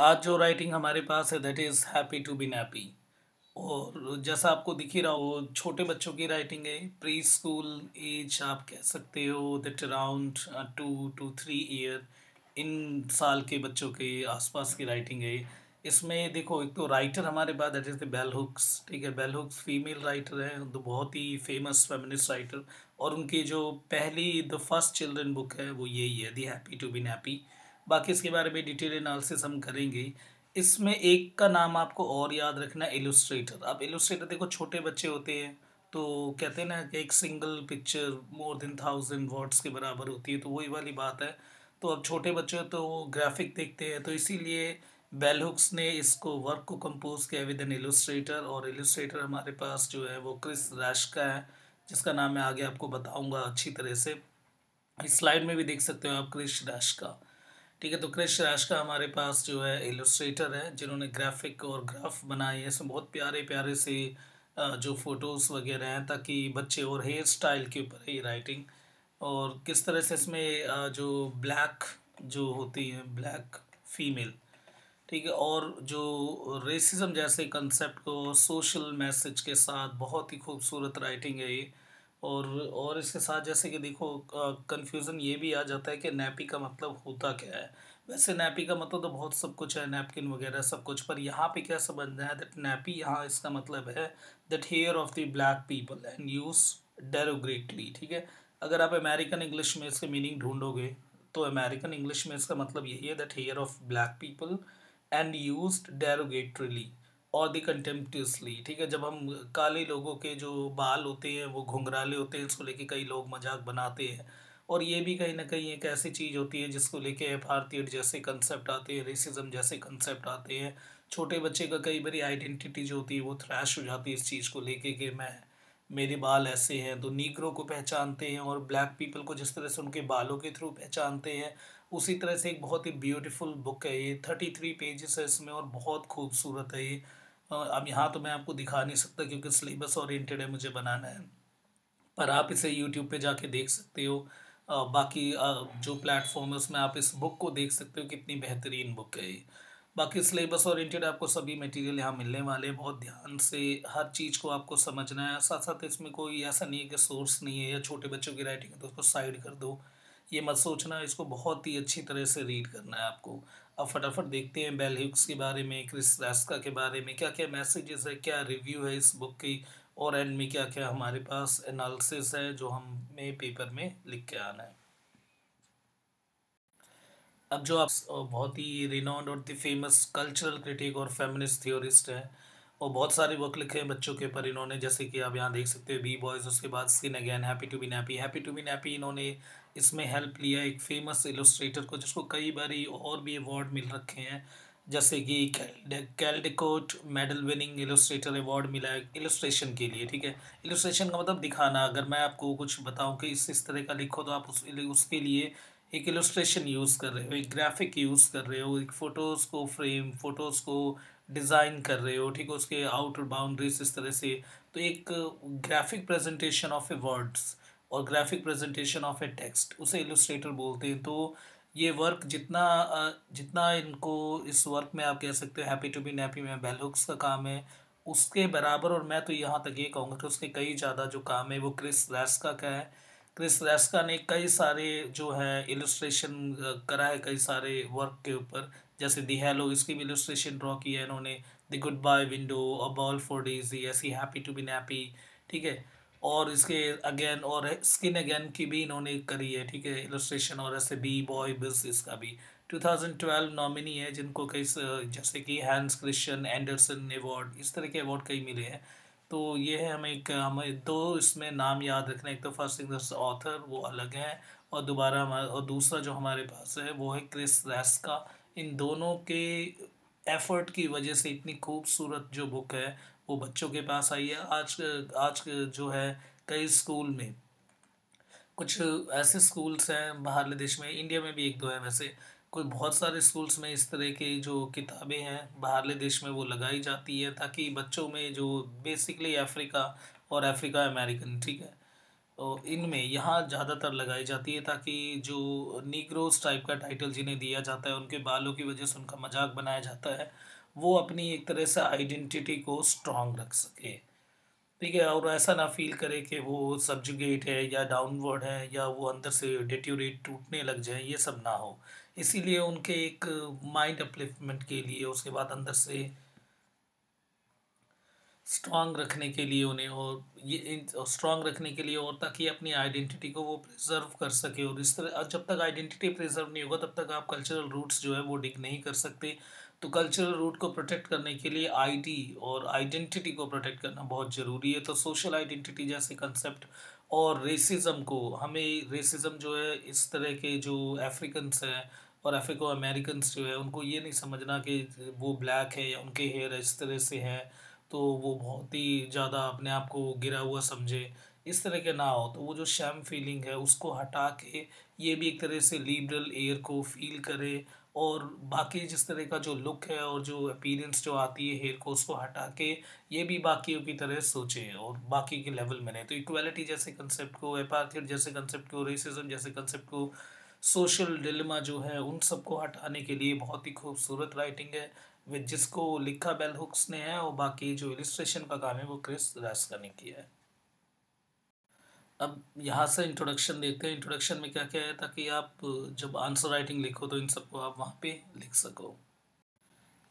आज जो राइटिंग हमारे पास है that is happy to be nappy. और जैसा आपको दिख ही रहा हो, वो छोटे बच्चों की राइटिंग है। प्री स्कूल एज आप कह सकते हो, दैट अराउंड 2 to 3 ईयर, इन साल के बच्चों के आसपास की राइटिंग है। इसमें देखो, एक तो राइटर हमारे पास that is the bell hooks. ठीक है, बेल हुक्स फीमेल राइटर है, तो बहुत ही फेमस फेमिनिस्ट राइटर। और उनकी जो पहली द फर्स्ट चिल्ड्रन बुक है वो यही है, दी हैप्पी टू बी नैप्पी। बाकी इसके बारे में डिटेल एनालिसिस हम करेंगे। इसमें एक का नाम आपको और याद रखना है, इलुस्ट्रेटर। अब इलुस्ट्रेटर देखो, छोटे बच्चे होते हैं तो कहते हैं ना कि एक single picture more than 1000 words के बराबर होती है, तो वही वाली बात है। तो अब छोटे बच्चे तो वो ग्राफिक देखते हैं, तो इसीलिए बेल हुक्स ने इसको वर्क को कंपोज किया विद एन इलुस्ट्रेटर। और इलुस्ट्रेटर हमारे पास जो है वो क्रिस रैश का है, जिसका नाम मैं आगे आपको बताऊंगा अच्छी तरह से। इस स्लाइड में भी देख सकते हो आप क्रिस रैश का। ठीक है, तो क्रिश रैश का हमारे पास जो है इलस्ट्रेटर है, जिन्होंने ग्राफिक और ग्राफ बनाए हैं। इसमें बहुत प्यारे प्यारे से जो फोटोज़ वगैरह हैं, ताकि बच्चे, और हेयर स्टाइल के ऊपर है ये राइटिंग। और किस तरह से इसमें जो ब्लैक जो होती है, ब्लैक फीमेल, ठीक है, और जो रेसिज्म जैसे कंसेप्ट को सोशल मैसेज के साथ बहुत ही खूबसूरत राइटिंग है ये। और इसके साथ जैसे कि देखो, कंफ्यूजन ये भी आ जाता है कि नैपी का मतलब होता क्या है। वैसे नैपी का मतलब तो बहुत सब कुछ है, नैपकिन वगैरह सब कुछ, पर यहाँ पे क्या समझना है, दैट नैपी यहाँ इसका मतलब है that hair of the black people and use derogatorily. ठीक है, अगर आप अमेरिकन इंग्लिश में इसके मीनिंग ढूंढोगे तो अमेरिकन इंग्लिश में इसका मतलब यही है, that hair of black people and used derogatorily और द कंटेम्प्टुअसली। ठीक है, जब हम काले लोगों के जो बाल होते हैं वो घुंघराले होते हैं, इसको लेके कई लोग मजाक बनाते हैं। और ये भी कहीं ना कहीं एक ऐसी चीज़ होती है जिसको लेके भारतीय जैसे कंसेप्ट आते हैं, रेसिज्म जैसे कंसेप्ट आते हैं। छोटे बच्चे का कई बारी आइडेंटिटी जो होती है वो थ्रैश हो जाती है इस चीज़ को लेके कि मैं, मेरे बाल ऐसे हैं, तो नीग्रो को पहचानते हैं, और ब्लैक पीपल को जिस तरह से उनके बालों के थ्रू पहचानते हैं, उसी तरह से एक बहुत ही ब्यूटीफुल बुक है ये। 33 पेजेस है इसमें, और बहुत खूबसूरत है ये। अब यहाँ तो मैं आपको दिखा नहीं सकता क्योंकि सिलेबस ओरिएंटेड है, मुझे बनाना है, पर आप इसे यूट्यूब पे जाके देख सकते हो। बाकी जो प्लेटफॉर्म है उसमें आप इस बुक को देख सकते हो, कितनी बेहतरीन बुक है ये। बाकी सिलेबस ओरिएंटेड आपको सभी मटेरियल यहाँ मिलने वाले हैं, बहुत ध्यान से हर चीज़ को आपको समझना है। साथ साथ इसमें कोई ऐसा नहीं है कि सोर्स नहीं है या छोटे बच्चों की राइटिंग है तो उसको साइड कर दो, ये मत सोचना। इसको बहुत ही अच्छी तरह से रीड करना है आपको। अब फटाफट देखते हैं बेल हिक्स के बारे में, क्रिस रैस्का के बारे में, क्या क्या मैसेजेस है, क्या रिव्यू है इस बुक की, और एंड में क्या क्या हमारे पास एनालिसिस है जो हमें पेपर में लिख के आना है। अब जो आप बहुत ही रिनोन्ड और द फेमस कल्चरल क्रिटिक और फेमिनिस्ट थियोरिस्ट हैं, और बहुत सारे वर्क लिखे हैं बच्चों के ऊपर इन्होंने, जैसे कि आप यहाँ देख सकते हो बी बॉयज़, उसके बाद skin again, happy to be nappy. Happy to be nappy इन्होंने इसमें हेल्प लिया एक फेमस इलस्ट्रेटर को, जिसको कई बारी और भी अवार्ड मिल रखे हैं, जैसे कि कैल्डिकोट मेडल विनिंग इलस्ट्रेटर अवार्ड मिला है इलस्ट्रेशन के लिए। ठीक है, इलस्ट्रेशन का मतलब दिखाना। अगर मैं आपको कुछ बताऊं कि इस तरह का लिखो, तो आप उसके लिए एक इलस्ट्रेशन यूज़ कर रहे हो, एक ग्राफिक यूज़ कर रहे हो, एक फ़ोटोज़ को फ्रेम, फ़ोटोज़ को डिज़ाइन कर रहे हो। ठीक है, उसके आउटर बाउंड्रीज इस तरह से। तो एक graphic presentation of a words और graphic presentation of a text, उसे इलस्ट्रेटर बोलते हैं। तो ये वर्क जितना जितना इनको इस वर्क में आप कह सकते हो हैप्पी टू बी नैप्पी में बेल हुक्स का काम है, उसके बराबर, और मैं तो यहाँ तक ये कहूँगा कि उसके कई ज़्यादा जो काम है वो क्रिस रैस्का का है। क्रिस रैस्का ने कई सारे जो है इलस्ट्रेशन करा है कई सारे वर्क के ऊपर, जैसे दी हेलो, इसकी भी इलस्ट्रेशन ड्रॉ की है इन्होंने। The good bye window, a ball for Daisy, ऐसी हैप्पी टू बी नैप्पी। ठीक है, और इसके अगेन और स्किन अगेन की भी इन्होंने करी है। ठीक है, इलस्ट्रेशन, और ऐसे बी बॉय बिज इसका भी 2012 नॉमिनी है, जिनको कई जैसे कि हैंस क्रिश्चियन एंडरसन अवार्ड, इस तरह के अवार्ड कई मिले हैं। तो ये है, हमें दो इसमें नाम याद रखना, एक तो फर्स्ट इंग्लिश ऑथर वो अलग है, और दोबारा हमारा, और दूसरा जो हमारे पास है वो है क्रिस रैस्का। इन दोनों के एफर्ट की वजह से इतनी खूबसूरत जो बुक है वो बच्चों के पास आई है। आज जो है कई स्कूल में, कुछ ऐसे स्कूल्स हैं बाहरले देश में, इंडिया में भी एक दो हैं वैसे, कोई बहुत सारे स्कूल्स में इस तरह की जो किताबें हैं बाहरले देश में वो लगाई जाती है, ताकि बच्चों में जो बेसिकली अफ्रीका और अफ्रीका अमेरिकन, ठीक है, इनमें यहाँ ज़्यादातर लगाई जाती है ताकि जो नीग्रोस टाइप का टाइटल जिन्हें दिया जाता है उनके बालों की वजह से उनका मजाक बनाया जाता है, वो अपनी एक तरह से आइडेंटिटी को स्ट्रांग रख सके। ठीक है, और ऐसा ना फील करे कि वो सब्जुगेट है या डाउनवर्ड है या वो अंदर से डिट्यूरेट टूटने लग जाए, ये सब ना हो। इसीलिए उनके एक माइंड अपलिफ्टमेंट के लिए, उसके बाद अंदर से स्ट्रांग रखने के लिए उन्हें, और ये स्ट्रांग रखने के लिए, और ताकि अपनी आइडेंटिटी को वो प्रिजर्व कर सके। और इस तरह जब तक आइडेंटिटी प्रिजर्व नहीं होगा तब तक आप कल्चरल रूट्स जो है वो डिग नहीं कर सकते। तो कल्चरल रूट को प्रोटेक्ट करने के लिए आईडी और आइडेंटिटी को प्रोटेक्ट करना बहुत ज़रूरी है। तो सोशल आइडेंटिटी जैसे कंसेप्ट और रेसिज्म को, हमें रेसिज्म जो है इस तरह के जो अफ्रीकन्स हैं और अफ्रीको अमेरिकन्स जो है उनको ये नहीं समझना कि वो ब्लैक है या उनके हेयर इस तरह से हैं तो वो बहुत ही ज़्यादा अपने आप को गिरा हुआ समझे, इस तरह के ना हो। तो वो जो शैम फीलिंग है उसको हटा के ये भी एक तरह से लिबरल एयर को फील करे, और बाकी जिस तरह का जो लुक है और जो अपीयरेंस जो आती है हेयर को, उसको हटा के ये भी बाकियों की तरह सोचे और बाकी के लेवल में नहीं। तो इक्वालिटी जैसे कंसेप्ट को, एपार्थीड जैसे कंसेप्ट को, रेसिज्म जैसे कंसेप्ट को, सोशल डिलेमा जो है उन सबको हटाने के लिए बहुत ही खूबसूरत राइटिंग है, विद जिसको लिखा बेल हुक्स ने है, और बाकी जो इलिस्ट्रेशन का काम है वो क्रिस रैस्का ने किया है। अब यहाँ से इंट्रोडक्शन देखते हैं। इंट्रोडक्शन में क्या क्या है, ताकि आप जब आंसर राइटिंग लिखो तो इन सबको आप वहाँ पे लिख सको।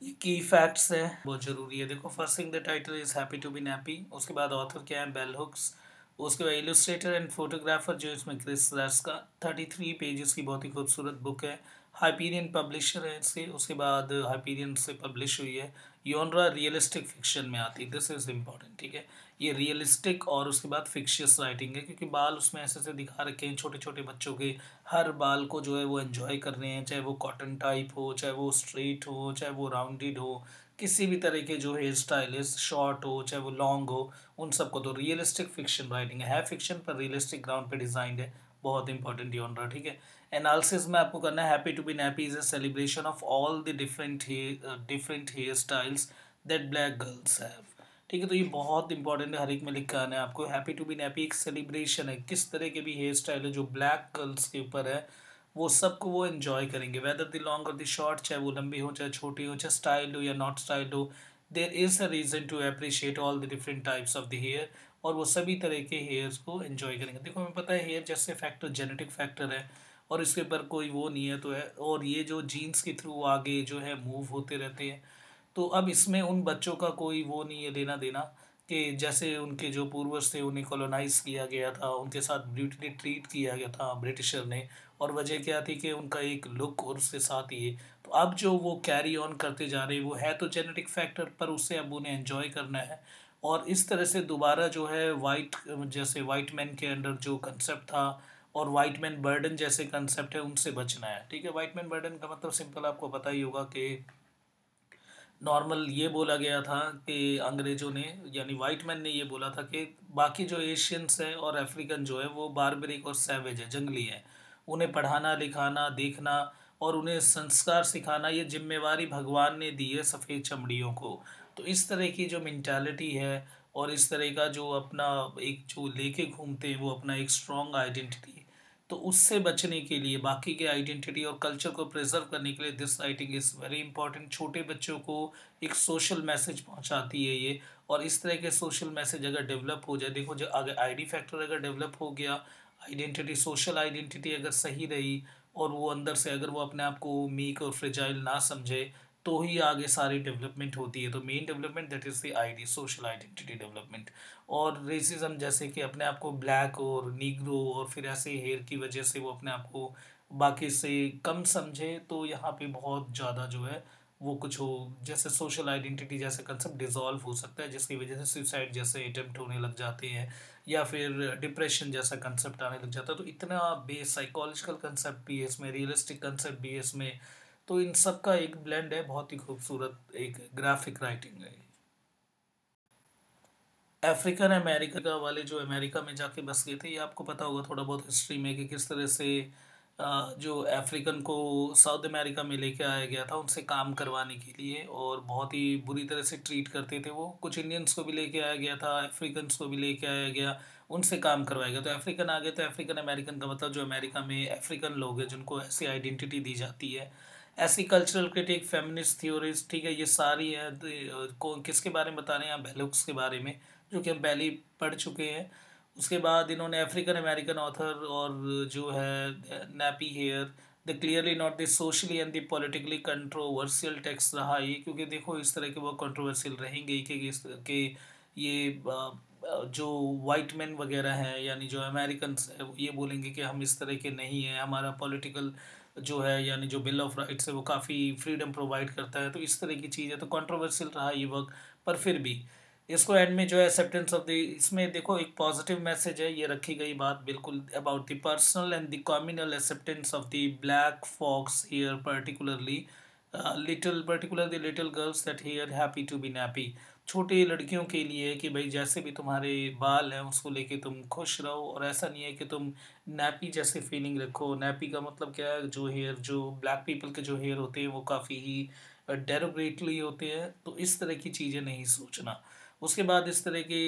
ये की फैक्ट्स है, बहुत ज़रूरी है। देखो, first thing the title is happy to be nappy. उसके बाद ऑथर क्या है, बेल हुक्स। उसके बाद इलस्ट्रेटर एंड फोटोग्राफर जो इसमें क्रिस रैस्का। 33 पेजेस की बहुत ही खूबसूरत बुक है। हाइपीरियन पब्लिशर है इसके। उसके बाद हाइपीरियन से पब्लिश हुई है। योनरा रियलिस्टिक फिक्शन में आती है, दिस इज़ इम्पॉर्टेंट, ठीक है। ये रियलिस्टिक और उसके बाद फिक्शियस राइटिंग है, क्योंकि बाल उसमें ऐसे ऐसे दिखा रखे हैं छोटे छोटे बच्चों के। हर बाल को जो है वो एंजॉय कर रहे हैं, चाहे वो कॉटन टाइप हो, चाहे वो स्ट्रेट हो, चाहे वो राउंडेड हो, किसी भी तरह के जो हेयर स्टाइल है, शॉर्ट हो चाहे वो लॉन्ग हो, उन सबको। तो रियलिस्टिक फिक्शन राइटिंग है फिक्शन पर रियलिस्टिक ग्राउंड पे डिजाइंड है, बहुत इंपॉर्टेंट जॉनरा, ठीक है। एनालिसिस में आपको करना है, happy to be nappy is a celebration of all the different hair styles that black girls have. ठीक है, तो ये बहुत इंपॉर्टेंट है, हर एक में लिख के आना है आपको। हैप्पी टू बी नैप्पी एक सेलिब्रेशन है, किस तरह के भी हेयर स्टाइल है जो ब्लैक गर्ल्स के ऊपर है, वो सबको वो एंजॉय करेंगे, वेदर द लॉन्ग और द शॉर्ट, चाहे वो लंबी हो चाहे छोटी हो, चाहे स्टाइल हो या नॉट स्टाइल हो। There is a reason to appreciate all the different types of the hair, और वो सभी तरह के हेयर्स को एंजॉय करेंगे। देखो, हमें पता है हेयर जैसे फैक्टर जेनेटिक फैक्टर है, और इसके ऊपर कोई वो नहीं है, तो है, और ये जो जीन्स के थ्रू आगे जो है मूव होते रहते हैं। तो अब इसमें उन बच्चों का कोई वो नहीं है लेना देना, कि जैसे उनके जो पूर्वज थे उन्हें कॉलोनाइज किया गया था, उनके साथ ब्रूटली ट्रीट किया गया था ब्रिटिशर ने, और वजह क्या थी कि उनका एक लुक और उसके साथ ये। तो अब जो वो कैरी ऑन करते जा रहे हैं वो है तो जेनेटिक फैक्टर, पर उससे अब उन्हें एंजॉय करना है। और इस तरह से दोबारा जो है वाइट, जैसे वाइट मैन के अंडर जो कंसेप्ट था और वाइट मैन बर्डन जैसे कंसेप्ट है उनसे बचना है, ठीक है। वाइट मैन बर्डन का मतलब सिंपल आपको पता ही होगा कि नॉर्मल ये बोला गया था कि अंग्रेज़ों ने, यानी वाइट मैन ने ये बोला था कि बाकी जो एशियंस हैं और अफ्रीकन जो है वो बारबरिक और सैवेज है, जंगली है। उन्हें पढ़ाना लिखाना देखना और उन्हें संस्कार सिखाना ये जिम्मेवारी भगवान ने दी है सफ़ेद चमड़ियों को। तो इस तरह की जो मेंटालिटी है और इस तरह का जो अपना एक जो लेके घूमते हैं वो अपना एक स्ट्रॉन्ग आइडेंटिटी, तो उससे बचने के लिए, बाकी के आइडेंटिटी और कल्चर को प्रिजर्व करने के लिए this writing is very important. छोटे बच्चों को एक सोशल मैसेज पहुंचाती है ये, और इस तरह के सोशल मैसेज अगर डेवलप हो जाए, देखो जो अगर आईडी फैक्टर अगर डेवलप हो गया, आइडेंटिटी सोशल आइडेंटिटी अगर सही रही, और वो अंदर से अगर वो अपने आप को मीक और फ्रेजाइल ना समझे, तो ही आगे सारी डेवलपमेंट होती है। तो main development that is the ID, social identity development. और रेसिज्म जैसे कि अपने आप को ब्लैक और नीग्रो और फिर ऐसे हेयर की वजह से वो अपने आप को बाकी से कम समझे, तो यहाँ पे बहुत ज़्यादा जो है वो कुछ हो, जैसे सोशल आइडेंटिटी जैसे कंसेप्ट डिज़ोल्व हो सकता है, जिसकी वजह से सुसाइड जैसे अटेम्प्ट होने लग जाते हैं, या फिर डिप्रेशन जैसा कंसेप्ट आने लग जाता है। तो इतना बेस साइकोलॉजिकल कंसेप्ट भी है इसमें, रियलिस्टिक कंसेप्ट भी है इसमें। तो इन सब का एक ब्लेंड है, बहुत ही खूबसूरत एक ग्राफिक राइटिंग है। अफ्रीकन अमेरिका वाले जो अमेरिका में जाके बस गए थे, ये आपको पता होगा थोड़ा बहुत हिस्ट्री में कि किस तरह से जो अफ्रीकन को साउथ अमेरिका में लेके आया गया था उनसे काम करवाने के लिए, और बहुत ही बुरी तरह से ट्रीट करते थे वो। कुछ इंडियंस को भी लेके आया गया था, अफ्रीकन्स को भी लेके आया गया, उनसे काम करवाया गया। तो अफ्रीकन आ गए, तो अफ्रीकन अमेरिकन का मतलब जो अमेरिका में अफ्रीकन लोग हैं जिनको ऐसी आइडेंटिटी दी जाती है। ऐसी कल्चरल क्रिटिक, फेमिनिस्ट थ्योरीज, ठीक है, ये सारी है। किसके बारे में बता रहे हैं आप? बेल हुक्स के बारे में, जो कि हम पहले ही पढ़ चुके हैं। उसके बाद इन्होंने अफ्रीकन अमेरिकन ऑथर और जो है nappy hair, the clearly not the socially and the politically controversial text रहा ये, क्योंकि देखो इस तरह के वो कंट्रोवर्शियल रहेंगे ही कि ये जो वाइट मैन वगैरह हैं, यानी जो अमेरिकन है, वो ये बोलेंगे कि हम इस तरह के नहीं हैं, हमारा पॉलिटिकल जो है यानी जो बिल ऑफ राइट्स है वो काफ़ी फ्रीडम प्रोवाइड करता है। तो इस तरह की चीज़ है, तो कंट्रोवर्शियल रहा ये वर्क। पर फिर भी इसको एंड में जो है एक्सेप्टेंस ऑफ द, इसमें देखो एक पॉजिटिव मैसेज है, ये रखी गई बात बिल्कुल, about the personal and the communal acceptance of the black folks hair, particularly the little girls that hear happy to be nappy. छोटी लड़कियों के लिए कि भाई जैसे भी तुम्हारे बाल हैं उसको लेके तुम खुश रहो, और ऐसा नहीं है कि तुम नैपी जैसे फीलिंग रखो। नैपी का मतलब क्या है? जो हेयर, जो ब्लैक पीपल के जो हेयर होते हैं वो काफ़ी ही डेरोगेटली होते हैं, तो इस तरह की चीज़ें नहीं सोचना। उसके बाद इस तरह के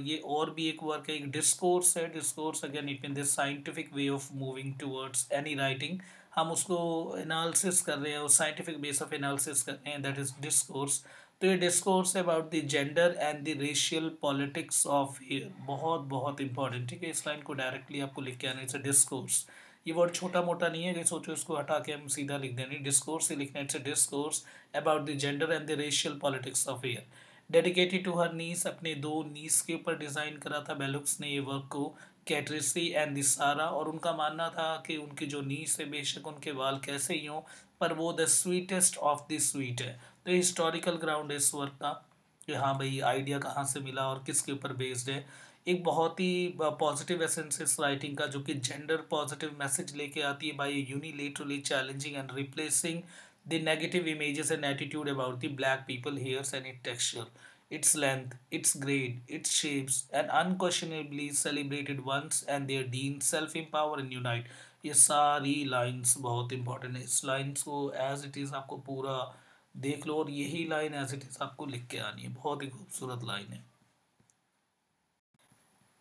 ये और भी एक वर्क है, एक डिस्कोर्स है। Discourse again it mean this scientific way of moving towards any writing. हम उसको एनालिसिस कर रहे हैं, उस साइंटिफिक बेस ऑफ एनालिसिस कर रहे हैं, दैट इज डिस्कोर्स। तो ये discourse about the gender and the racial politics of here, बहुत बहुत इंपॉर्टेंट, ठीक है। इस लाइन को डायरेक्टली आपको लिख के आना, इट्स अ डिस्कोर्स। ये वर्ड छोटा मोटा नहीं है कि सोचो इसको हटा के हम सीधा लिख देंगे, डिस्कोर्स ही लिखना, it's a discourse about the gender and the racial politics of hair, dedicated to her niece. अपने दो नीस के ऊपर डिज़ाइन करा था बेल हुक्स ने ये वर्क को, कैट्रिसी एंड दिसारा। और उनका मानना था कि उनकी जो नीस है, बेशक उनके बाल कैसे ही हों, पर वो the sweetest of the sweet है। तो हिस्टोरिकल ग्राउंड है इस वर्क का, कि हाँ भाई आइडिया कहाँ से मिला और किसके ऊपर बेस्ड है। एक बहुत ही पॉजिटिव एसेंस इस राइटिंग का, जो कि जेंडर पॉजिटिव मैसेज लेके आती है by unilaterally challenging and replacing the negative images and attitude about the black people hairs and its texture, its length, its grade, its shapes, and unquestionably celebrated ones and their deemed self-empower and unite। ये सारी lines बहुत important है। इस lines को as it is आपको पूरा देख लो, और यही लाइन एज इट इज़ आपको लिख के आनी है, बहुत ही खूबसूरत लाइन है।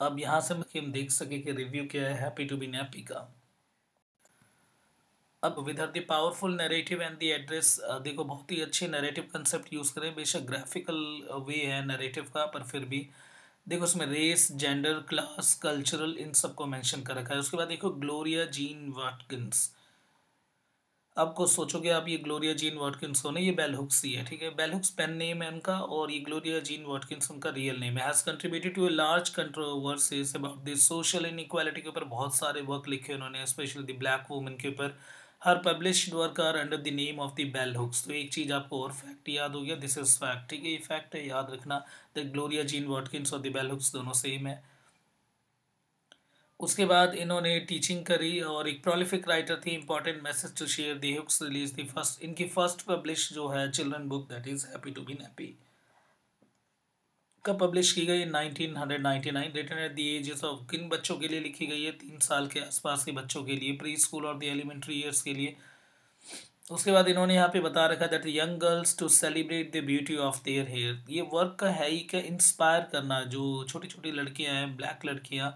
अब यहाँ से हम देख सके कि रिव्यू क्या है हैप्पी टू बी नैप्पी का। अब with the powerful narrative and the address, देखो बहुत ही अच्छे नैरेटिव कंसेप्ट यूज़ करें, बेशक ग्राफिकल वे है नैरेटिव का, पर फिर भी देखो उसमें रेस, जेंडर, क्लास, कल्चरल, इन सबको मेंशन कर रखा है। उसके बाद देखो ग्लोरिया जीन वाटकिंस। आपको सोचोगे आप ये ग्लोरिया जीन वाटकिंस कौन है? ये बेल हुक्स ही है, ठीक है। बेल हुक्स पेन नेम है उनका, और ये ग्लोरिया जीन वाटकिंस उनका रियल नेम है। Has contributed to a large controversies about this social inequality के ऊपर बहुत सारे वर्क लिखे उन्होंने, स्पेशली द ब्लैक वुमेन के ऊपर। Her published work are under the name of the bell hooks. तो एक चीज़ आपको और फैक्ट याद हो गया, दिस इज फैक्ट, ठीक है, ये फैक्ट है, याद रखना। द ग्लोरिया जीन वाटकिंस और द बेल हुक्स दोनों सेम है। उसके बाद इन्होंने टीचिंग करी, और एक प्रोलिफिक राइटर थी, important message to share. The hooks release the first, इनकी फर्स्ट पब्लिश जो है children book, that is happy to be nappy, कब पब्लिश की गई? 1999। Written at the ages of, किन बच्चों के लिए लिखी गई है? 3 साल के आसपास के बच्चों के लिए, प्री स्कूल और द एलिमेंट्री ईयर्स के लिए। उसके बाद इन्होंने यहाँ पे बता रखा that young girls to celebrate the beauty of their hair. ये वर्क का है ही क्या, इंस्पायर करना, जो छोटी छोटी लड़कियां हैं, ब्लैक लड़कियां,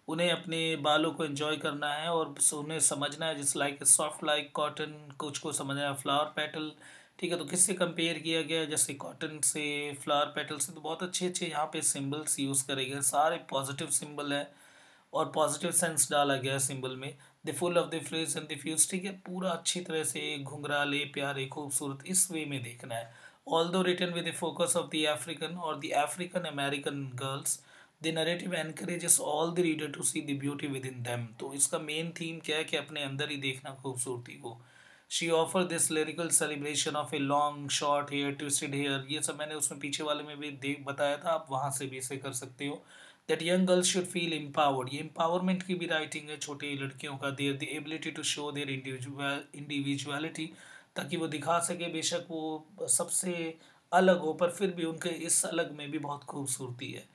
उन्हें अपने बालों को एंजॉय करना है, और उन्हें समझना है जिस लाइक सॉफ्ट लाइक कॉटन, कुछ को समझना है फ्लावर पेटल, ठीक है। तो किससे कंपेयर किया गया? जैसे कॉटन से, फ्लावर पेटल से। तो बहुत अच्छे अच्छे यहाँ पे सिम्बल्स यूज़ करे गए, सारे पॉजिटिव सिम्बल है, और पॉजिटिव सेंस डाला गया सिंबल में। The full of the phrase and the fuse, ठीक है, पूरा अच्छी तरह से घुंघराले, प्यारे, खूबसूरत, इस वे में देखना है। Although written with the focus of the African और the African American girls, the narrative encourages all the reader to see the beauty within them. तो इसका मेन थीम क्या है कि अपने अंदर ही देखना खूबसूरती को। She offer this lyrical celebration of a long short hair, twisted hair, ये सब मैंने उसमें पीछे वाले में भी देख बताया था, आप वहाँ से भी इसे कर सकते हो। That young girls should feel empowered, ये एम्पावरमेंट की भी राइटिंग है छोटी लड़कियों का। Their the ability to show their individuality, ताकि वो दिखा सके, बेशक वो सबसे अलग हो, पर फिर भी उनके इस अलग में भी बहुत खूबसूरती है।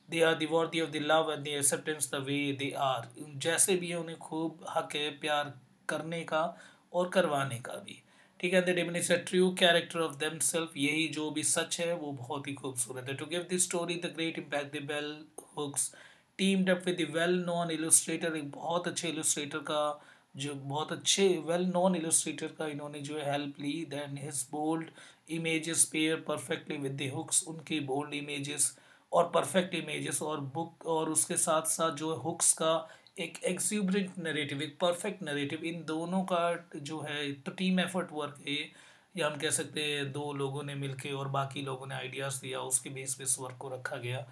They are the of the love and the acceptance the way they are, जैसे भी है उन्हें खूब हक है प्यार करने का और करवाने का भी। ठीक है, the diminish the true character of them self, यही जो भी सच है वो बहुत ही खूबसूरत है। To give this story the great impact the bell Hooks teamed up with the well known illustrator, एक बहुत अच्छे इलस्ट्रेटर का, जो बहुत अच्छे वेल नोन इलस्ट्रेटर का इन्होंने जो है हेल्प ली। Then his bold images pair perfectly with the Hooks, उनकी बोल्ड इमेजेस और परफेक्ट इमेजेस और बुक, और उसके साथ साथ जो है हुक्स का एक एक्सिब्रेंट नरेटिव, एक परफेक्ट नरेटिव, इन दोनों का जो है तो टीम एफर्ट वर्क है, या हम कह सकते हैं दो लोगों ने मिलके और बाकी लोगों ने आइडियाज़ दिया, उसके बेस पे इस वर्क को रखा गया।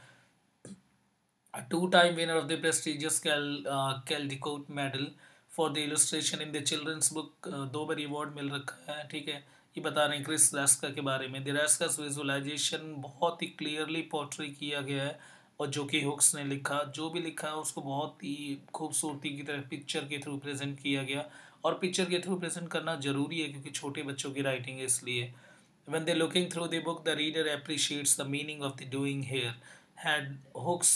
Two-time winner of the prestigious Caldecott Medal for the illustration in the children's book, दो बार अवार्ड मिल रखा है। ठीक है, ये बता रहे हैं क्रिस रेस्का के बारे में। द रेस्कास विजुअलाइजेशन बहुत ही क्लियरली पोर्ट्रे किया गया है, और जो कि हुक्स ने लिखा, जो भी लिखा है उसको बहुत ही खूबसूरती की तरह पिक्चर के थ्रू प्रेजेंट किया गया, और पिक्चर के थ्रू प्रेजेंट करना ज़रूरी है क्योंकि छोटे बच्चों की राइटिंग है, इसलिए। When they're looking through the book, the reader appreciates the meaning of the doing here. Had Hooks,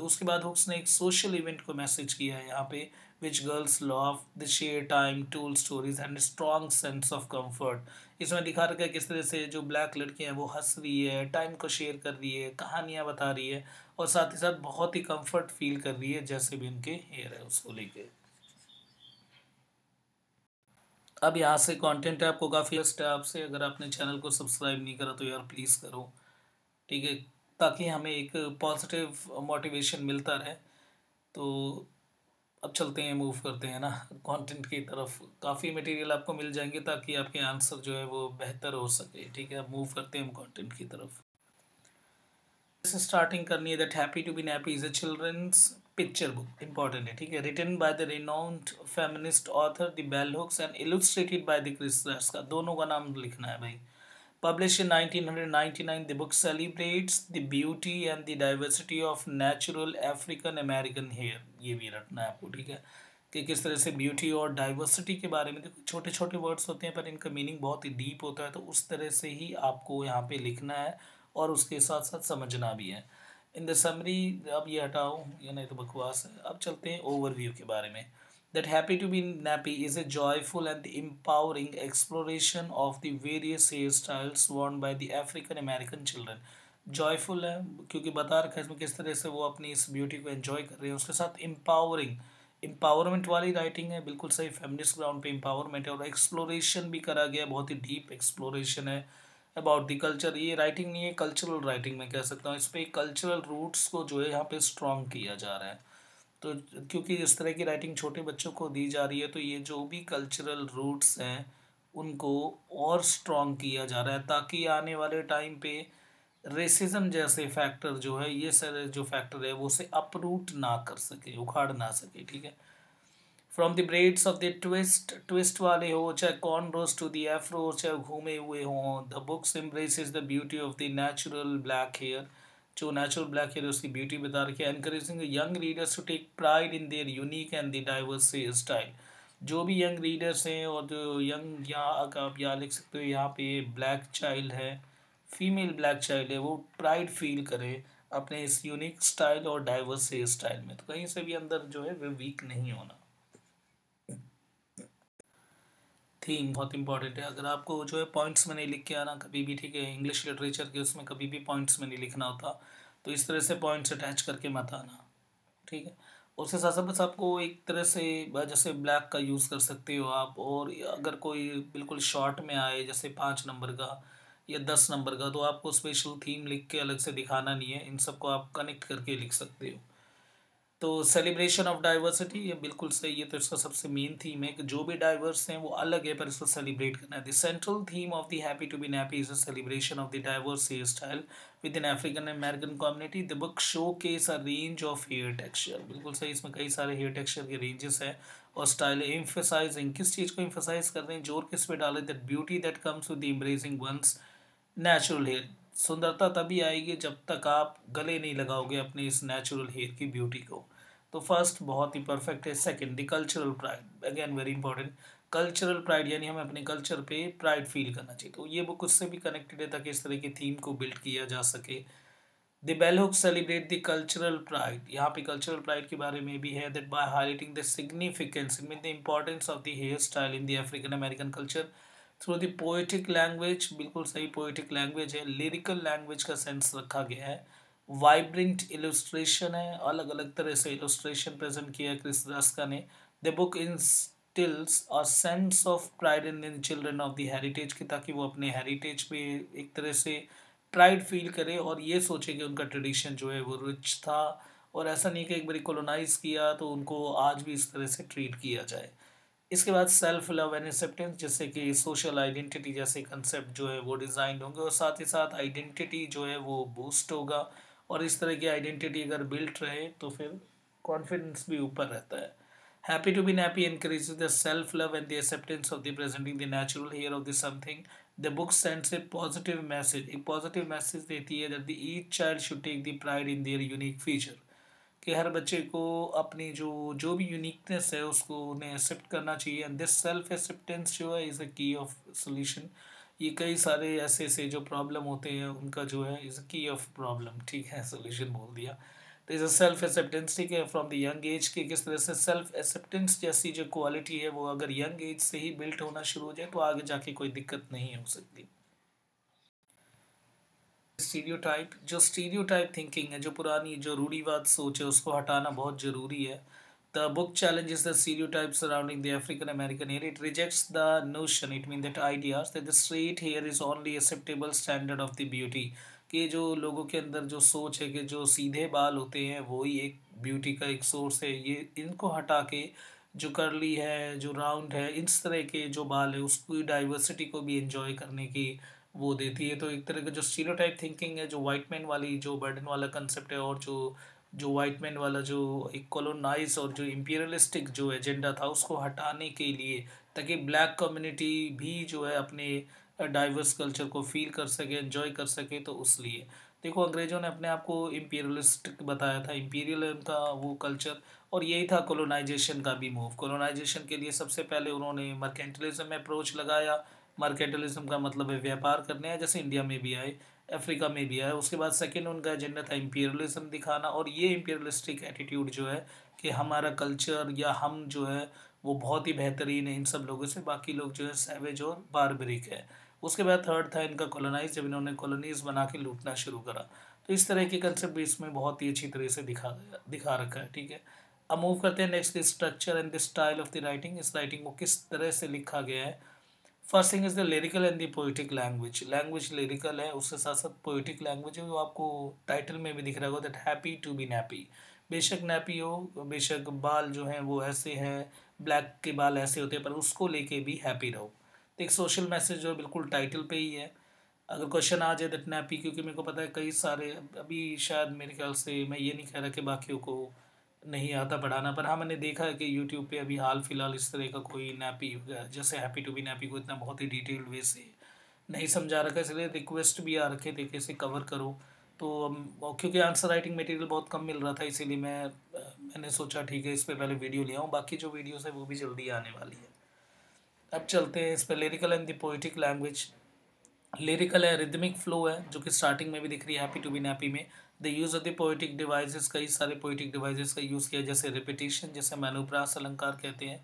उसके बाद हुक्स ने एक सोशल इवेंट को मैसेज किया है यहाँ पे, which girls love the share time, told stories and a strong sense of comfort. इसमें दिखा रखा है किस तरह से जो ब्लैक लड़कियाँ हैं वो हंस रही है, टाइम को शेयर कर रही है, कहानियाँ बता रही है, और साथ ही साथ बहुत ही कंफर्ट फील कर रही है जैसे भी उनके हेयर है उसको लेके। अब यहाँ से कंटेंट है आपको काफ़ी बेस्ट है आपसे, अगर आपने चैनल को सब्सक्राइब नहीं करा तो यार प्लीज़ करो। ठीक है, ताकि हमें एक पॉजिटिव मोटिवेशन मिलता रहे। तो अब चलते हैं, मूव करते हैं ना कंटेंट की तरफ। काफ़ी मटेरियल आपको मिल जाएंगे ताकि आपके आंसर जो है वो बेहतर हो सके। ठीक है, अब मूव करते हैं हम कंटेंट की तरफ। स्टार्टिंग करनी है, that happy to be nappy is a children's picture book, important है। ठीक है, written by the renowned feminist author the bell hooks and illustrated by the Chris Raschka, दोनों का नाम लिखना है भाई। Published in 1999, the book celebrates the beauty and the diversity of natural African American hair. ये भी रखना है आपको। ठीक है, कि किस तरह से ब्यूटी और डाइवर्सिटी के बारे में, देखो छोटे छोटे वर्ड्स होते हैं पर इनका मीनिंग बहुत ही डीप होता है, तो उस तरह से ही आपको यहाँ पे लिखना है और उसके साथ साथ समझना भी है। इन द समरी, अब ये हटाओ, ये नहीं तो बकवास है। अब चलते हैं ओवरव्यू के बारे में। That happy to be nappy is a joyful and empowering exploration of the various hairstyles worn by the African American children. Joyful है क्योंकि बता रखा है इसमें किस तरह से वो अपनी इस ब्यूटी को एंजॉय कर रहे हैं, उसके साथ एम्पावरिंग, एम्पावरमेंट वाली राइटिंग है, बिल्कुल सही, फेमिनिस्ट ग्राउंड पे एम्पावरमेंट है, और एक्सप्लोरेशन भी करा गया, बहुत ही डीप एक्सप्लोरेशन है अबाउट द कल्चर। ये राइटिंग नहीं है, कल्चरल राइटिंग मैं कह सकता हूँ, इस पर कल्चरल रूट्स को जो है यहाँ पे स्ट्रॉन्ग किया जा रहा है। तो क्योंकि इस तरह की राइटिंग छोटे बच्चों को दी जा रही है, तो ये जो भी कल्चरल रूट्स हैं उनको और स्ट्रॉन्ग किया जा रहा है, ताकि आने वाले टाइम पे रेसिज्म जैसे फैक्टर जो है, ये सारे जो फैक्टर है वो उसे अपरूट ना कर सके, उखाड़ ना सके। ठीक है, from the braids of the twist, twist वाले हो चाहे cornrows to the afro, चाहे घूमे हुए हों, the books embraces the beauty of the natural black hair, जो नेचुरल ब्लैक हेयर उसकी ब्यूटी बता रखी है, encouraging young readers to take pride in their unique and the diverse hair style. जो भी यंग रीडर्स हैं और जो यंग, यहाँ आप यहाँ लिख सकते हो, यहाँ पे ब्लैक चाइल्ड है, फीमेल ब्लैक चाइल्ड है, वो प्राइड फील करे अपने इस यूनिक स्टाइल और डाइवर्स हेयर स्टाइल में, तो कहीं से भी अंदर जो है वो वीक नहीं होना। थीम बहुत इंपॉर्टेंट है, अगर आपको जो है पॉइंट्स में नहीं लिख के आना कभी भी, ठीक है, इंग्लिश लिटरेचर के उसमें कभी भी पॉइंट्स में नहीं लिखना होता, तो इस तरह से पॉइंट्स अटैच करके मत आना। ठीक है, उसके साथ साथ बस आपको एक तरह से जैसे ब्लैक का यूज़ कर सकते हो आप, और अगर कोई बिल्कुल शॉर्ट में आए जैसे 5 नंबर का या 10 नंबर का, तो आपको स्पेशल थीम लिख के अलग से दिखाना नहीं है, इन सबको आप कनेक्ट करके लिख सकते हो। तो सेलिब्रेशन ऑफ डाइवर्सिटी, ये बिल्कुल सही है, तो इसका सबसे मेन थीम है कि जो भी डाइवर्स हैं वो अलग है पर इसको सेलिब्रेट करना है। The central theme of the happy to be nappy is a celebration of the diverse hair style within African American community. The book showcases a range of hair texture, बिल्कुल सही, इसमें कई सारे hair texture के ranges हैं, और style emphasizing, किस चीज़ को एम्फेसाइज कर रहे हैं, जोर किस पे डाले, that beauty that comes with the embracing one's natural hair. सुंदरता तभी आएगी जब तक आप गले नहीं लगाओगे अपने इस नेचुरल हेयर की ब्यूटी को। तो फर्स्ट बहुत ही परफेक्ट है। Second, the cultural pride, again very important, cultural pride यानी हमें अपने कल्चर पे प्राइड फील करना चाहिए, तो ये बुक उससे भी कनेक्टेड है ताकि इस तरह की थीम को बिल्ड किया जा सके। The Bell Hook celebrate the cultural pride, यहाँ पे कल्चरल प्राइड के बारे में भी है, that by highlighting the significance mean the importance of the hair style in the African American culture through the poetic language, बिल्कुल सही पोएटिक लैंग्वेज है, लिरिकल लैंग्वेज का सेंस रखा गया है, वाइब्रेंट इलस्ट्रेशन है, अलग अलग तरह से इलस्ट्रेशन प्रेजेंट किया है क्रिस रस्का ने। The book instills a sense of pride in the children of the heritage की, ताकि वो अपने हेरिटेज पे एक तरह से प्राइड फील करे और ये सोचे कि उनका ट्रेडिशन जो है वो रिच था, और ऐसा नहीं कि एक बार कोलोनाइज किया तो उनको आज भी इस तरह से ट्रीट किया जाए। इसके बाद सेल्फ लव एंड एक्सेप्टेंस, जैसे कि सोशल आइडेंटिटी जैसे कंसेप्ट जो है वो डिज़ाइन होंगे, और साथ ही साथ आइडेंटिटी जो है वो बूस्ट होगा, और इस तरह की आइडेंटिटी अगर बिल्ट रहे तो फिर कॉन्फिडेंस भी ऊपर रहता है। Happy to be happy increases the self love and the acceptance of the presenting the natural hair of the something. The book sends a positive message, एक पॉजिटिव मैसेज देती है that the each child should take the pride in their unique feature, कि हर बच्चे को अपनी जो जो भी यूनिकनेस है उसको उन्हें एक्सेप्ट करना चाहिए, एंड दिस सेल्फ एक्सेप्टेंस जो है इज़ अ की ऑफ सोल्यूशन। ये कई सारे ऐसे ऐसे जो प्रॉब्लम होते हैं उनका जो है इज़ अ की ऑफ प्रॉब्लम, ठीक है, सोल्यूशन बोल दिया। तो इज़ अ सेल्फ एक्सेप्टेंस, ठीक है, फ्रॉम द यंग एज के किस तरह से सेल्फ एक्सेप्टेंस जैसी जो क्वालिटी है वो अगर यंग एज से ही बिल्ट होना शुरू हो जाए तो आगे जाके कोई दिक्कत नहीं हो सकती। स्टीरियोटाइप, जो स्टीरियोटाइप थिंकिंग है, जो पुरानी जो रूढ़िवाद सोच है उसको हटाना बहुत ज़रूरी है। The book challenges the stereotypes surrounding the African American hair. It rejects the notion, it means that ideas that the straight hair is only acceptable standard of the beauty, कि जो लोगों के अंदर जो सोच है कि जो सीधे बाल होते हैं वही एक ब्यूटी का एक सोर्स है, ये इनको हटा के जो कर्ली है, जो राउंड है, इस तरह के जो बाल है उसकी डाइवर्सिटी को भी एंजॉय करने की वो देती है। तो एक तरह का जो स्टीरियोटाइप थिंकिंग है, जो वाइट मैन वाली जो बर्डन वाला कंसेप्ट है, और जो जो वाइट मैन वाला जो एक कॉलोनाइज और जो इम्पीरियलिस्टिक जो एजेंडा था उसको हटाने के लिए, ताकि ब्लैक कम्युनिटी भी जो है अपने डाइवर्स कल्चर को फील कर सके, एंजॉय कर सके, तो उस लिए देखो अंग्रेज़ों ने अपने आप को इम्पीरियलिस्टिक बताया था, इम्पीरियल उनका वो कल्चर, और यही था कोलोनाइजेशन का भी मूव। कोलोनाइजेशन के लिए सबसे पहले उन्होंने मर्केंटलिज्म में अप्रोच लगाया, मार्केटलिज्म का मतलब है व्यापार करने हैं, जैसे इंडिया में भी आए, अफ्रीका में भी आए। उसके बाद सेकंड उनका एजेंडा था इम्पीरियलिज्म दिखाना, और ये इम्पीरियलिस्टिक एटीट्यूड जो है कि हमारा कल्चर या हम जो है वो बहुत ही बेहतरीन है इन सब लोगों से, बाकी लोग जो है सैवेज और बारबरिक है। उसके बाद थर्ड था इनका कॉलोनाइज, जब इन्होंने कॉलोनीज बना के लूटना शुरू करा। तो इस तरह के कंसेप्ट भी इसमें बहुत ही अच्छी तरह से दिखा रखा है, ठीक है। अब मूव करते हैं next, structure and the style of the writing, इस राइटिंग को किस तरह से लिखा गया है। First thing is the lyrical and the poetic language, language lyrical है, उसके साथ साथ पोइटिक लैंग्वेज है, वो आपको टाइटल में भी दिख रहा होगा दैट हैप्पी टू बी नैप्पी। बेशक नैप्पी हो, बेशक बाल जो हैं वो ऐसे हैं, ब्लैक के बाल ऐसे होते हैं, पर उसको लेके भी हैप्पी रहो। तो एक सोशल मैसेज जो है बिल्कुल टाइटल पे ही है। अगर क्वेश्चन आ जाए दैट नैप्पी, क्योंकि मेरे को पता है कई सारे अभी शायद मेरे ख्याल से, मैं ये नहीं कह रहा कि बाकियों को नहीं आता पढ़ाना, पर हाँ मैंने देखा है कि यूट्यूब पे अभी हाल फिलहाल इस तरह का कोई नैपी जैसे हैप्पी टू बी नैपी को इतना बहुत ही डिटेल्ड वे से नहीं समझा रखा, इसलिए रिक्वेस्ट भी आ रखे थे कि इसे कवर करो। तो क्योंकि आंसर राइटिंग मटेरियल बहुत कम मिल रहा था, इसीलिए मैंने सोचा ठीक है इस पर पहले वीडियो ले आऊँ, बाकी जो वीडियोस है वो भी जल्दी आने वाली है। अब चलते हैं इस पर, lyrical and the poetic language. Lyrical है, रिदमिक फ्लो है, जो कि स्टार्टिंग में भी दिख रही है हैप्पी टू बी हैप्पी में। The use of the poetic devices, कई सारे पोइटिक डिवाइसेस का यूज़ किया, जैसे रिपीटिशन, जैसे मैनुप्रास अलंकार कहते हैं।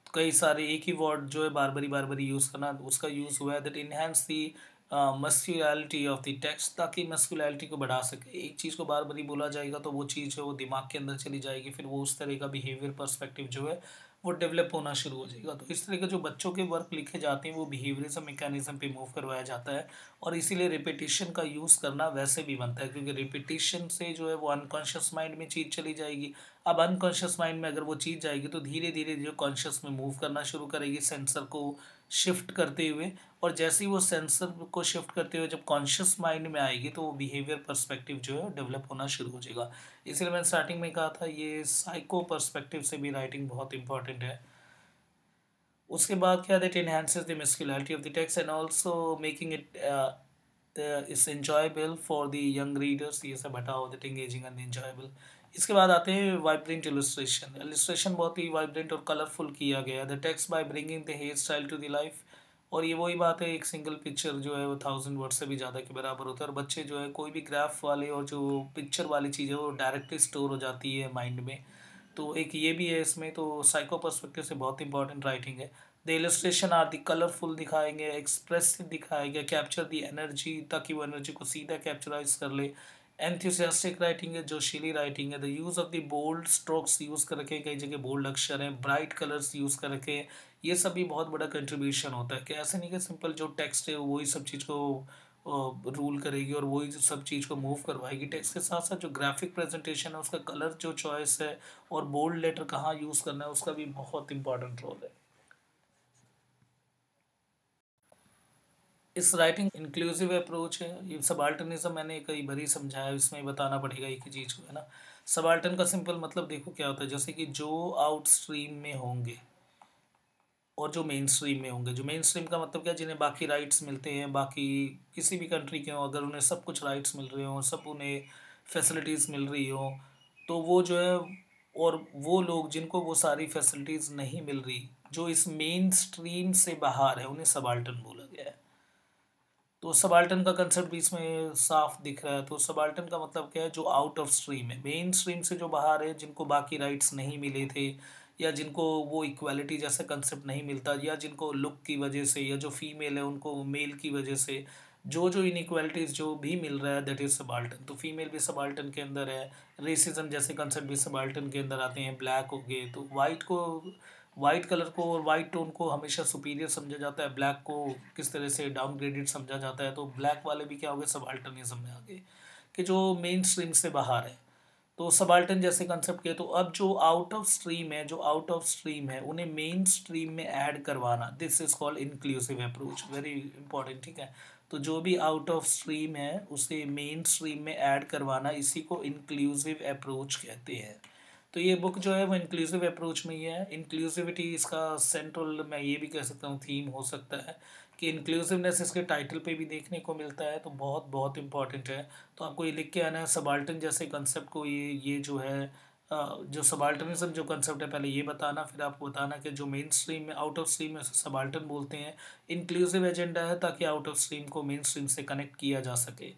तो कई सारे एक ही वर्ड जो है बार बारी यूज़ करना, उसका यूज़ हुआ है, that enhance the musicality of the text, ताकि मस्कुलैरिटी को बढ़ा सके। एक चीज़ को बार बारी बोला जाएगा तो वो चीज़ है वो दिमाग के अंदर चली जाएगी, फिर वो उस तरह का बिहेवियर पर्सपेक्टिव जो है वो डेवलप होना शुरू हो जाएगा। तो इस तरह के जो बच्चों के वर्क लिखे जाते हैं वो बिहेवियरिज्म मैकेनिज्म पे मूव करवाया जाता है, और इसीलिए रिपीटिशन का यूज़ करना वैसे भी बनता है, क्योंकि रिपीटिशन से जो है वो अनकॉन्शियस माइंड में चीज़ चली जाएगी। अब अनकॉन्शियस माइंड में अगर वो चीज़ जाएगी तो धीरे धीरे जो कॉन्शियस में मूव करना शुरू करेगी सेंसर को शिफ्ट करते हुए, और जैसे ही वो सेंसर को शिफ्ट करते हुए जब कॉन्शियस माइंड में आएगी तो वो बिहेवियर पर्सपेक्टिव जो है डेवलप होना शुरू हो जाएगा। इसलिए मैंने स्टार्टिंग में कहा था ये साइको पर्सपेक्टिव से भी राइटिंग बहुत इंपॉर्टेंट है। उसके बाद क्या, that enhances the musicality of the text and also making it is enjoyable for the young readers, ये सब हटाओ, दैट एंगेजिंग एंड enjoyable। इसके बाद आते हैं वाइब्रेंट इलस्ट्रेशन, बहुत ही वाइब्रेंट और कलरफुल किया गया है। The text by bringing the hair style to the life, और ये वही बात है, एक सिंगल पिक्चर जो है वो 1000 वर्ड से भी ज़्यादा के बराबर होता है। और बच्चे जो है कोई भी ग्राफ वाले और जो पिक्चर वाली चीज़ है वो डायरेक्टली स्टोर हो जाती है माइंड में। तो एक ये भी है इसमें, तो साइको पर्सपेक्टिव से बहुत इंपॉर्टेंट राइटिंग है। The illustration are the colourful दिखाएंगे, एक्सप्रेसिव दिखाएंगे, कैप्चर दी एनर्जी, ताकि वो एनर्जी को सीधा कैप्चराइज कर ले। एंथुसियास्टिक राइटिंग है, जोशीली राइटिंग है। The use of the bold strokes use कर रखे हैं, कई जगह बोल्ड अक्षर हैं, ब्राइट कलर्स यूज़ कर रखे हैं। ये सब भी बहुत बड़ा कंट्रीब्यूशन होता है कि ऐसे नहीं कि सिंपल जो टेक्स्ट है वही सब चीज़ को रूल करेगी और वही जो सब चीज़ को मूव करवाएगी। टेक्स्ट के साथ साथ जो ग्राफिक प्रेजेंटेशन है, उसका कलर जो चॉइस है और बोल्ड लेटर कहाँ यूज़ करना है, उसका भी बहुत इंपॉर्टेंट रोल है। इस राइटिंग इंक्लूसिव अप्रोच है। ये सबाल्टनिज्म मैंने कई बार ही समझाया, इसमें बताना पड़ेगा एक ही चीज़ को, है ना। सबाल्टन का सिंपल मतलब देखो क्या होता है, जैसे कि जो आउट स्ट्रीम में होंगे और जो मेन स्ट्रीम में होंगे। जो मेन स्ट्रीम का मतलब क्या, जिन्हें बाकी राइट्स मिलते हैं, बाकी किसी भी कंट्री के हों, अगर उन्हें सब कुछ राइट्स मिल रहे हों, सब उन्हें फैसिलिटीज़ मिल रही हो, तो वो जो है, और वो लोग जिनको वो सारी फैसिलिटीज़ नहीं मिल रही, जो इस मेन स्ट्रीम से बाहर है, उन्हें सबाल्टन बोला गया है। तो सबाल्टन का कंसेप्ट भी इसमें साफ दिख रहा है। तो सबाल्टन का मतलब क्या है, जो आउट ऑफ स्ट्रीम है, मेन स्ट्रीम से जो बाहर है, जिनको बाकी राइट्स नहीं मिले थे, या जिनको वो इक्वालिटी जैसा कंसेप्ट नहीं मिलता, या जिनको लुक की वजह से, या जो फीमेल है उनको मेल की वजह से जो जो इनइक्वालिटीज़ जो भी मिल रहा है, दैट इज़ सबाल्टन। तो फीमेल भी सबाल्टन के अंदर है। रेसिज्म जैसे कंसेप्ट भी सबाल्टन के अंदर आते हैं। ब्लैक हो गए तो वाइट कलर को और वाइट टोन को हमेशा सुपीरियर समझा जाता है, ब्लैक को किस तरह से डाउनग्रेडेड समझा जाता है। तो ब्लैक वाले भी क्या हो गए, सबाल्टनिज्म में आ गए, कि जो मेन स्ट्रीम से बाहर है। तो सबाल्टन जैसे कंसेप्ट के, तो अब जो आउट ऑफ स्ट्रीम है, जो आउट ऑफ स्ट्रीम है, उन्हें मेन स्ट्रीम में ऐड करवाना, this is called inclusive approach, very important, ठीक है। तो जो भी आउट ऑफ स्ट्रीम है उसे मेन स्ट्रीम में ऐड करवाना, इसी को इंक्लूसिव अप्रोच कहते हैं। तो ये बुक जो है वो इंक्लूसिव अप्रोच में ही है। इंक्लूसिविटी इसका सेंट्रल, मैं ये भी कह सकता हूँ, थीम हो सकता है, कि इंक्लूसिवनेस इसके टाइटल पे भी देखने को मिलता है। तो बहुत बहुत इंपॉर्टेंट है। तो आपको ये लिख के आना है, सबाल्टन जैसे कंसेप्ट को, ये जो है जो सबाल्टनिज्म जो कंसेप्ट है, पहले ये बताना, फिर आपको बताना कि जो मेन स्ट्रीम में, आउट ऑफ स्ट्रीम में उसे सबाल्टन बोलते हैं। इंक्लूसिव एजेंडा है ताकि आउट ऑफ स्ट्रीम को मेन स्ट्रीम से कनेक्ट किया जा सके।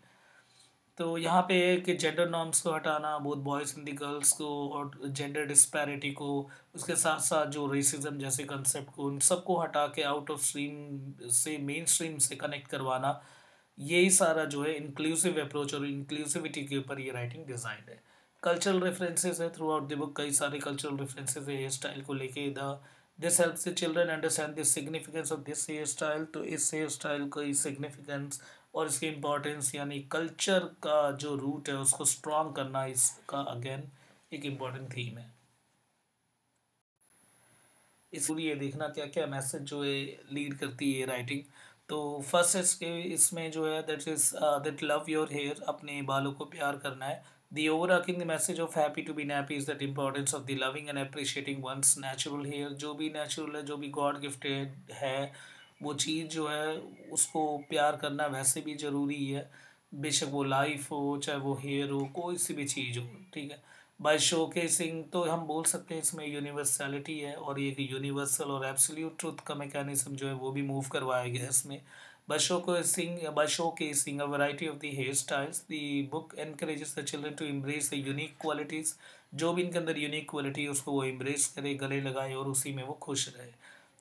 तो यहाँ पे है कि जेंडर नॉर्म्स को हटाना, both boys and the girls को, और जेंडर डिस्पैरिटी को, उसके साथ साथ जो रेसिज्म जैसे कंसेप्ट को, उन सबको हटा के आउट ऑफ स्ट्रीम से मेन स्ट्रीम से कनेक्ट करवाना, यही सारा जो है इंक्लूसिव अप्रोच और इंक्लूसिविटी के ऊपर ये राइटिंग डिज़ाइन है। कल्चरल रेफरेंसेस है थ्रू आउट द बुक, कई सारे कल्चरल रेफरेंसेस है हेयर स्टाइल को लेके। The this helps the children understand the significance of this hair style. तो इस हेयर स्टाइल का सिग्निफिकेंस और इसकी इम्पोर्टेंस, यानी कल्चर का जो रूट है उसको स्ट्रॉन्ग करना, इसका अगेन एक इम्पॉर्टेंट थीम है। इस ये देखना क्या क्या मैसेज जो है लीड करती है राइटिंग। तो फर्स्ट इसके इसमें जो है, that is that love your hair, अपने बालों को प्यार करना है। The overarching message of happy to be nappy is that importance of the loving and appreciating one's natural hair. जो भी नेचुरल है, जो भी गॉड गिफ्टेड है, वो चीज़ जो है उसको प्यार करना वैसे भी ज़रूरी है। बेशक वो लाइफ हो, चाहे वो हेयर हो, कोई सी भी चीज़ हो, ठीक है। बाय शोकेसिंग, तो हम बोल सकते हैं इसमें यूनिवर्सैलिटी है, और ये कि यूनिवर्सल और एब्सोल्यूट ट्रुथ का मैकेनिज्म जो है वो भी मूव करवाया गया है इसमें। By showcasing a variety of the hairstyles, the book encourages the children to embrace the unique qualities। जो भी इनके अंदर यूनिक क्वालिटी है उसको वो embrace करे, गले लगाए और उसी में वो खुश रहे।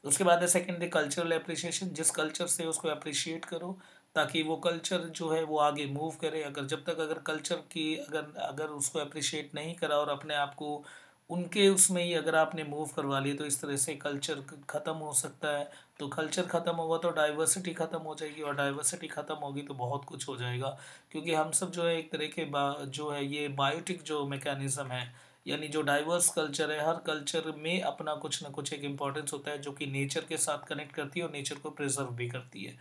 उसके बाद है सेकंड, द कल्चरल अप्रिसिएशन, जिस कल्चर से उसको अप्रिशिएट करो, ताकि वो कल्चर जो है वो आगे मूव करे। अगर जब तक अगर कल्चर की अगर अगर उसको अप्रिशिएट नहीं करा और अपने आप को उनके उसमें ही अगर आपने मूव करवा लिया, तो इस तरह से कल्चर ख़त्म हो सकता है। तो कल्चर ख़त्म होगा तो डाइवर्सिटी ख़त्म हो जाएगी, और डाइवर्सिटी ख़त्म होगी तो बहुत कुछ हो जाएगा। क्योंकि हम सब जो है एक तरह के जो है ये बायोटिक जो मैकेनिज़्म है, यानी जो डाइवर्स कल्चर है, हर कल्चर में अपना कुछ ना कुछ एक इम्पोर्टेंस होता है जो कि नेचर के साथ कनेक्ट करती है और नेचर को प्रिजर्व भी करती है।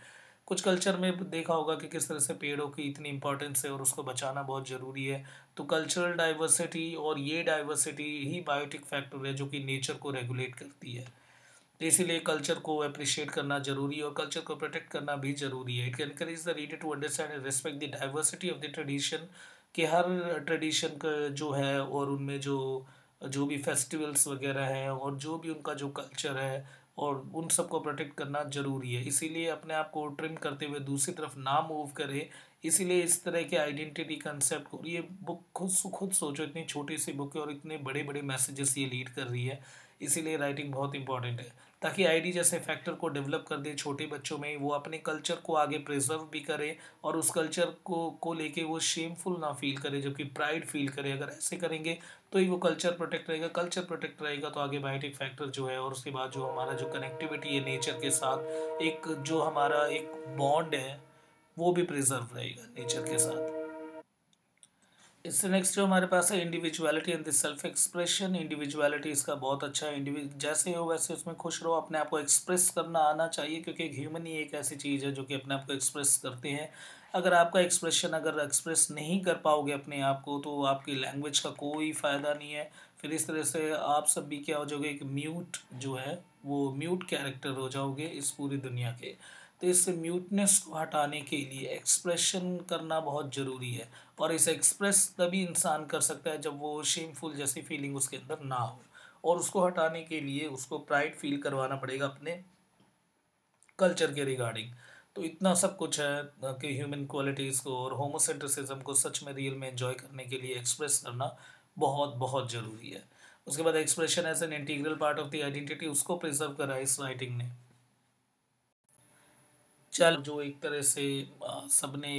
कुछ कल्चर में देखा होगा कि किस तरह से पेड़ों की इतनी इंपॉर्टेंस है और उसको बचाना बहुत ज़रूरी है। तो कल्चरल डाइवर्सिटी और ये डाइवर्सिटी ही बायोटिक फैक्टर है जो कि नेचर को रेगुलेट करती है। तो इसीलिए कल्चर को अप्रिशिएट करना ज़रूरी है और कल्चर को प्रोटेक्ट करना भी ज़रूरी है। It can encourage the reader to understand and respect the diversity of the tradition, कि हर ट्रेडिशन का जो है और उनमें जो जो भी फेस्टिवल्स वगैरह हैं और जो भी उनका जो कल्चर है, और उन सबको प्रोटेक्ट करना ज़रूरी है। इसीलिए अपने आप को ट्रिम करते हुए दूसरी तरफ ना मूव करे। इसीलिए इस तरह के आइडेंटिटी कंसेप्ट को, ये बुक खुद सोचो, इतनी छोटी सी बुक है और इतने बड़े बड़े मैसेजेस ये लीड कर रही है। इसीलिए राइटिंग बहुत इंपॉर्टेंट है, ताकि आईडी जैसे फैक्टर को डेवलप कर दे छोटे बच्चों में, वो अपने कल्चर को आगे प्रिजर्व भी करे और उस कल्चर को लेके वो शेमफुल ना फील करे, जबकि प्राइड फील करे। अगर ऐसे करेंगे तो ही वो कल्चर प्रोटेक्ट रहेगा। कल्चर प्रोटेक्ट रहेगा तो आगे बायोटिक फैक्टर जो है, और उसके बाद जो हमारा जो कनेक्टिविटी है नेचर के साथ, एक जो हमारा एक बॉन्ड है, वो भी प्रिजर्व रहेगा नेचर के साथ। इससे नेक्स्ट जो हमारे पास है individuality and the self expression. Individuality इसका बहुत अच्छा है। जैसे हो वैसे उसमें खुश रहो, अपने आप को एक्सप्रेस करना आना चाहिए, क्योंकि एक ह्यूमन ही एक ऐसी चीज़ है जो कि अपने आप को एक्सप्रेस करते हैं। अगर आपका एक्सप्रेशन अगर एक्सप्रेस नहीं कर पाओगे अपने आप को, तो आपकी लैंग्वेज का कोई फ़ायदा नहीं है। फिर इस तरह से आप सब भी क्या हो जाओगे, एक म्यूट जो है वो म्यूट कैरेक्टर हो जाओगे इस पूरी दुनिया के। तो इस म्यूटनेस को हटाने के लिए एक्सप्रेशन करना बहुत ज़रूरी है। और इसे एक्सप्रेस तभी इंसान कर सकता है जब वो शेमफुल जैसी फीलिंग उसके अंदर ना हो। और उसको हटाने के लिए उसको प्राइड फील करवाना पड़ेगा अपने कल्चर के रिगार्डिंग। तो इतना सब कुछ है कि ह्यूमन क्वालिटीज़ को और होमोसेंट्रिसिज्म को सच में रियल में एंजॉय करने के लिए एक्सप्रेस करना बहुत बहुत ज़रूरी है। उसके बाद expression as an integral part of the identity, उसको प्रिजर्व करा है इस राइटिंग ने। चल जो एक तरह से सबने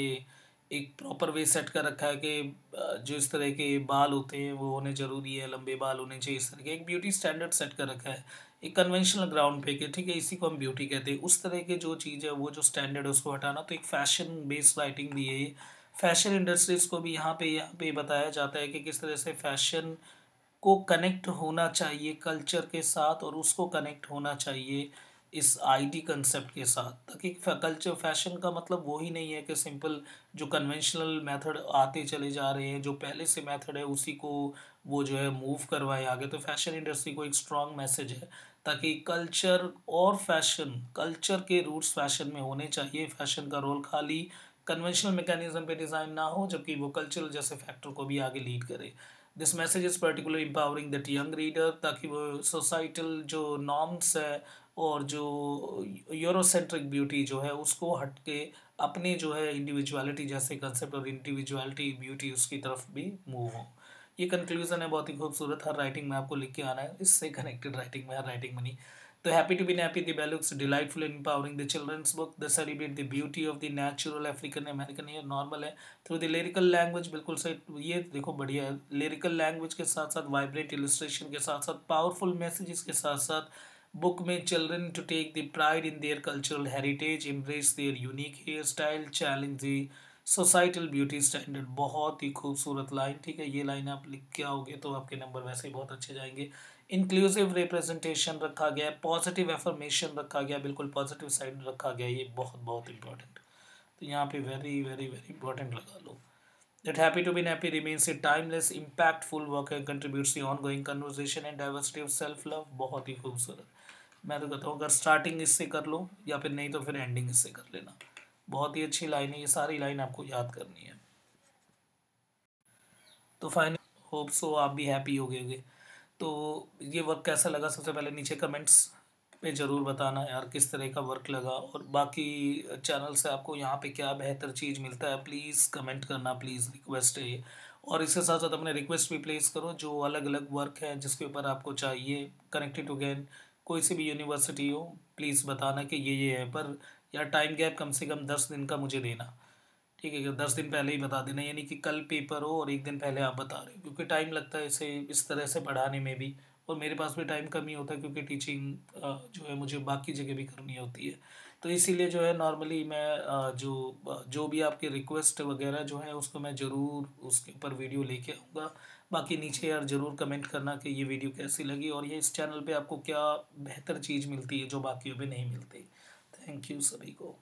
एक प्रॉपर वे सेट कर रखा है कि जो इस तरह के बाल होते हैं वो होने ज़रूरी है, लंबे बाल होने चाहिए, इस तरह के एक ब्यूटी स्टैंडर्ड सेट कर रखा है एक कन्वेंशनल ग्राउंड पे कि ठीक है इसी को हम ब्यूटी कहते हैं। उस तरह के जो चीज़ है वो जो स्टैंडर्ड है उसको हटाना, तो एक फैशन बेस्ड राइटिंग भी है ये। फैशन इंडस्ट्रीज़ को भी यहाँ पे बताया जाता है कि किस तरह से फैशन को कनेक्ट होना चाहिए कल्चर के साथ, और उसको कनेक्ट होना चाहिए इस आईडी कंसेप्ट के साथ, ताकि कल्चर फैशन का मतलब वो ही नहीं है कि सिंपल जो कन्वेंशनल मेथड आते चले जा रहे हैं, जो पहले से मेथड है उसी को वो जो है मूव करवाए आगे। तो फैशन इंडस्ट्री को एक स्ट्रॉन्ग मैसेज है, ताकि कल्चर और फैशन, कल्चर के रूट्स फैशन में होने चाहिए। फैशन का रोल खाली कन्वेंशनल मैकेनिज्म पे डिज़ाइन ना हो, जबकि वो कल्चरल जैसे फैक्टर को भी आगे लीड करे। This message is particular empowering that young reader, ताकि वो सोसाइटल जो नॉर्म्स है और जो यूरोसेंट्रिक ब्यूटी जो है उसको हट के अपने जो है इंडिविजुअलिटी जैसे कंसेप्ट और इंडिविजुअलिटी ब्यूटी उसकी तरफ भी मूव हो। ये कंक्लूजन है बहुत ही खूबसूरत, हर राइटिंग में आपको लिख के आना है, इससे कनेक्टेड राइटिंग में, हर राइटिंग में नहीं। तो happy to be nappy the bell hooks delightful and empowering the children's book the celebrate the beauty of the natural African American, ये नॉर्मल है थ्रू द लिरिकल लैंग्वेज। बिल्कुल सही, ये देखो बढ़िया है। लिरिकल लैंग्वेज के साथ साथ वाइब्रेंट इलस्ट्रेशन के साथ साथ पावरफुल मैसेजेस के साथ साथ बुक में children to take the pride in their cultural heritage, embrace their unique hair style, challenge the societal beauty standard. बहुत ही खूबसूरत लाइन, ठीक है, ये लाइन आप लिख के आओगे तो आपके नंबर वैसे ही बहुत अच्छे जाएंगे। इंक्लूसिव रिप्रेजेंटेशन रखा गया है, पॉजिटिव एफर्मेशन रखा गया, बिल्कुल पॉजिटिव साइड रखा गया, ये बहुत बहुत इंपॉर्टेंट। तो यहाँ पे वेरी वेरी वेरी इंपॉर्टेंट लगा लो। That happy to be nappy remains a timeless, impactful work and contributes to the ongoing conversation and diversity of self-love। बहुत ही खूबसूरत। मैं तो कहता हूँ अगर स्टार्टिंग इससे कर लो या फिर नहीं तो फिर एंडिंग इससे कर लेना। बहुत ही अच्छी लाइन है, ये सारी लाइन आपको याद करनी है। तो फाइनली होप सो आप भी हैप्पी हो गए होगे। तो ये वर्क कैसा लगा, सबसे पहले नीचे कमेंट्स पे ज़रूर बताना यार किस तरह का वर्क लगा, और बाकी चैनल से आपको यहाँ पे क्या बेहतर चीज़ मिलता है प्लीज़ कमेंट करना, प्लीज़ रिक्वेस्ट है ये। और इसके साथ साथ अपने रिक्वेस्ट भी प्लेस करो, जो अलग अलग वर्क है जिसके ऊपर आपको चाहिए कनेक्टेड टू गेन कोई सी भी यूनिवर्सिटी हो, प्लीज़ बताना कि ये है, पर यार टाइम गैप कम से कम 10 दिन का मुझे देना, ठीक है। 10 दिन पहले ही बता देना, यानी कि कल पेपर हो और एक दिन पहले आप बता रहे हो, क्योंकि टाइम लगता है इसे इस तरह से पढ़ाने में भी, और मेरे पास भी टाइम कम ही होता है क्योंकि टीचिंग जो है मुझे बाकी जगह भी करनी होती है। तो इसीलिए जो है नॉर्मली मैं जो भी आपकी रिक्वेस्ट वगैरह जो है उसको मैं ज़रूर उसके ऊपर वीडियो लेके आऊँगा। बाकी नीचे यार ज़रूर कमेंट करना कि ये वीडियो कैसी लगी और ये इस चैनल पे आपको क्या बेहतर चीज़ मिलती है जो बाकियों पे नहीं मिलती। थैंक यू सभी को।